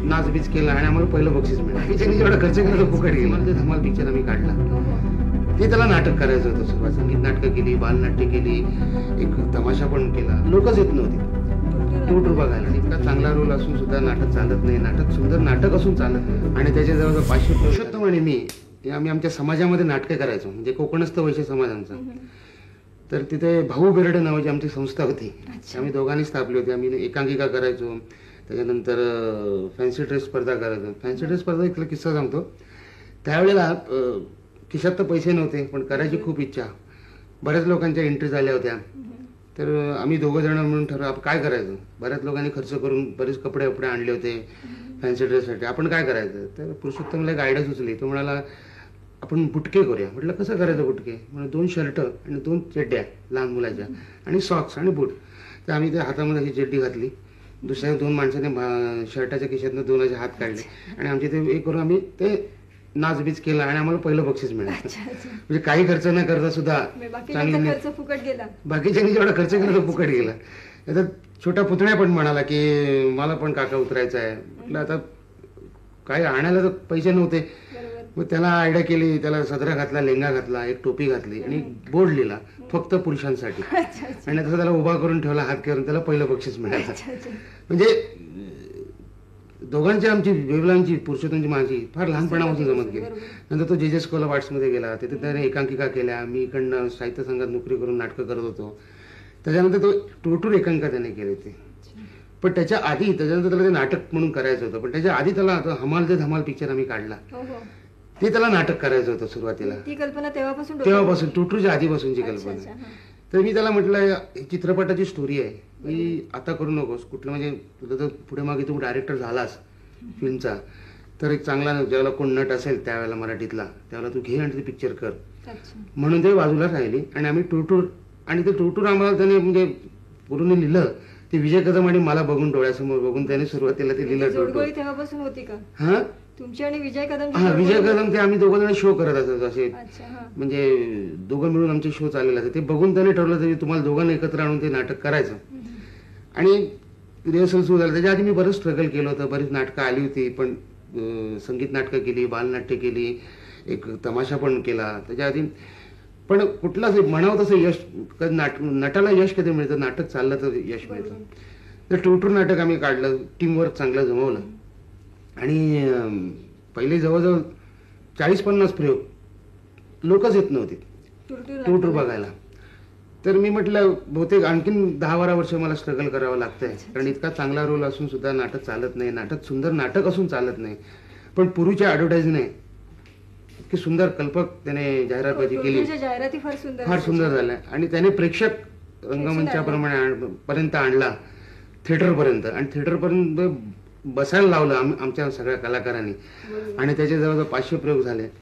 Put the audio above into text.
नाचबीज केला आणि आम्हाला पहिलं बक्षीस मिळालं. त्यांनी जेवढा खर्च केला तो फुकट गेला. ते धमाल पिक्चर आम्ही काढला. ते त्याला नाटक करायचं होतं. सुरुवात संगीत नाटकं केली, बालनाट्य केली, एक तमाशा पण केला. लोकच येत नव्हती टूर बघायला. इतका चांगला रोल असून सुद्धा नाटक चालत नाही. नाटक सुंदर नाटक असून चालत नाही. आणि त्याच्या जवळ 500 पुरुषोत्तम आणि मी आम्ही आमच्या समाजामध्ये नाटकं करायचो. म्हणजे कोकणस्थ वैश्य समाज आमचा. तर तिथे भाऊ बेर्डे नावाची आमची संस्था होती. आम्ही दोघांनी स्थापली होती. आम्ही एकांकिका करायचो. त्याच्यानंतर फॅन्सी ड्रेस स्पर्धा करायचो. फॅन्सी ड्रेस स्पर्धा एक किस्सा सांगतो. त्यावेळेला खिशात तर पैसे नव्हते, पण करायची खूप इच्छा. बऱ्याच लोकांच्या एंट्री झाल्या होत्या. तर आम्ही दोघं जण म्हणून ठरवलं आपण काय करायचं. बऱ्याच लोकांनी खर्च करून बरेच कपडे आणले होते फॅन्सी ड्रेससाठी. आपण काय करायचं. तर पुरुषोत्तमला एक आयडिया सुचली. तो म्हणाला आपण बुटके करूया. म्हटलं कसं करायचं बुटके. म्हणजे 2 शर्ट आणि 2 चड्ड्या लहान मुलाच्या आणि सॉक्स आणि बूट. तर आम्ही त्या हातामध्ये अशी चड्डी घातली. दुसऱ्या 2 माणसाने शर्टाच्या खिशातनं 2 असे हात काढले आणि आमचे ते एक करून आम्ही ते नाचबीज केला आणि आम्हाला पहिलं बक्षीस मिळालं. म्हणजे काही खर्च न करता सुद्धा बाकीच्यांनी जेवढा खर्च केला तो फुकट गेला. आता छोटा पुतण्या पण म्हणाला की मला पण काका उतरायचं आहे. म्हटलं आता काही आणायला तर पैसे नव्हते. मग त्याला आयडिया केली. त्याला सदरा घातला, लेंगा घातला, एक टोपी घातली आणि बोर्ड लिहिला फक्त पुरुषांसाठी. आणि तसं त्याला उभा करून ठेवला हात करून. त्याला पहिलं बक्षीस मिळालं. म्हणजे दोघांची आमची वेवलांची पुरुषोत्तमची माझी फार लहानपणापासून जमत गेली. नंतर तो जे स्कॉल ऑफ आर्ट्समध्ये गेला. तिथे त्याने एकांकिका केल्या. मी इकडनं साहित्य संघात नोकरी करून नाटकं करत होतो. त्याच्यानंतर तो टूर एकांकिका त्याने केली होती. पण त्याच्या आधी त्याच्यानंतर त्याला ते नाटक म्हणून करायचं होतं. पण त्याच्या आधी त्याला हमाल ते धमाल पिक्चर आम्ही काढला. ते त्याला नाटक करायचं होतं सुरुवातीला. ती कल्पना तेव्हापासून टूरच्या आधीपासूनची कल्पना. तर मी त्याला म्हटलं चित्रपटाची स्टोरी आहे. मी आता करू नकोस. कुठलं म्हणजे तुझं तर पुढे मागे तू डायरेक्टर झालास फिल्मचा तर एक चांगला ज्यावेळेला कोण नट असेल त्यावेळेला मराठीतला त्यावेळेला तू घे आणि ते पिक्चर कर. म्हणून ते बाजूला राहिली. आणि आम्ही टूर आणि ते टूर आम्हाला त्याने म्हणजे पूर्ण लिहिलं. ते विजय कदम आणि मला बघून डोळ्यासमोर बघून त्याने सुरुवातीला ते लिहिलं. तेव्हापासून होती का हा तुमची आणि विजय कदम. हा विजय कदम ते आम्ही दोघं जण शो करत असतो असे. म्हणजे दोघं मिळून आमचे शो चाललेला ते बघून त्याने ठरवलं तरी तुम्हाला दोघांना एकत्र आणून ते नाटक करायचं. आणि रिहर्सल सुरू झालं. त्याच्या आधी मी बरंच स्ट्रगल केलं होतं. बरीच नाटकं आली होती. पण संगीत नाटकं केली, बालनाट्य केली, एक तमाशा पण केला त्याच्या आधी. पण कुठलाच म्हणावं तसं यश नटाला यश कधी मिळतं. नाटक चाललं तर यश मिळतं. तर टूर नाटक आम्ही काढलं. टीमवर्क चांगलं जमवलं. आणि पहिले जवळजवळ 40-50 प्रयोग लोकच येत नव्हते टूर बघायला. तर मी म्हटलं बहुतेक आणखीन 10-12 वर्ष मला स्ट्रगल करावं लागतंय. कारण इतका चांगला रोल असून सुद्धा नाटक चालत नाही. नाटक सुंदर नाटक असून चालत नाही. पण पूर्वीच्या ॲडव्हर्टाईजने इतकी सुंदर कल्पक त्याने जाहिरातबाजी केली. फार सुंदर झाल्या. आणि त्याने प्रेक्षक रंगमंचाप्रमाणे पर्यंत आणला थिएटरपर्यंत. आणि थिएटरपर्यंत बसायला लावलं आमच्या सगळ्या कलाकारांनी. आणि त्याचे जवळजवळ 500 प्रयोग झाले.